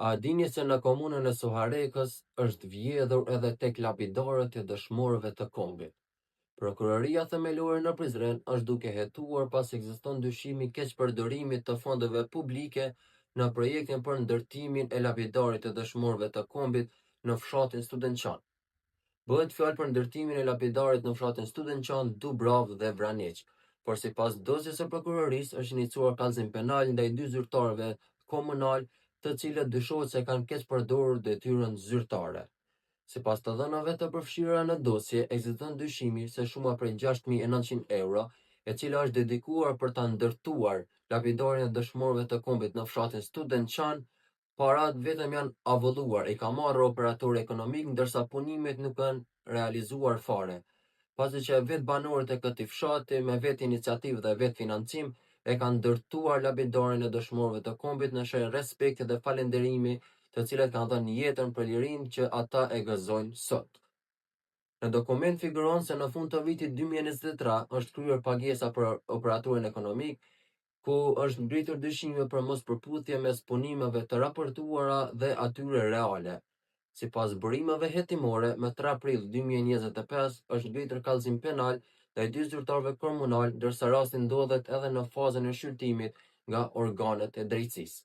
A dini se në komunën e Suharekës është vjedhur edhe tek lapidarët e dëshmorëve të kombit? Prokuroria themelore në Prizren është duke hetuar pas ekziston dyshimi keqpërdorimit të fondeve publike në projektin për ndërtimin e lapidarit të dëshmorëve të kombit në fshatin Studençan. Bëhet fjalë për ndërtimin e lapidarit në fshatin Studençan, Dubravë dhe Vraniç, por sipas dosjes së prokurorisë është iniciuar kallëzim penal ndaj dy zyrtarëve komunal, të cilët dyshohet se kanë keqpërdorur detyrën zyrtare. Sipas të dhënave të përfshira në dosje, ekziston dyshimi se shuma prej 6.900 euro, e cila është dedikuar për ta ndërtuar lapidarin e dëshmorëve të kombit në fshatin Studençan, parat vetëm janë avolluar, i ka marrë operatori ekonomik, ndërsa punimet nuk kanë realizuar fare. Pasi që vetë banorët e këtij fshati me vetë iniciativë dhe vetë financim e kanë ndërtuar lapidarin e dëshmorëve të kombit në shenjë respekti dhe falënderimi, të cilët kanë dhënë jetën për lirinë që ata e gëzojnë sot. Në dokument figuron se në fund të vitit 2023 është kryer pagesa për operatorin ekonomik, ku është ngritur dyshime për mospërputhje mes punimeve të raportuara dhe atyre reale. Sipas burimeve hetimore, më 3 prill 2025 është ngritur kallëzim penal ndaj dy zyrtarëve komunal, ndërsa rasti ndodhet edhe në fazën e shqyrtimit nga organet e drejtësisë.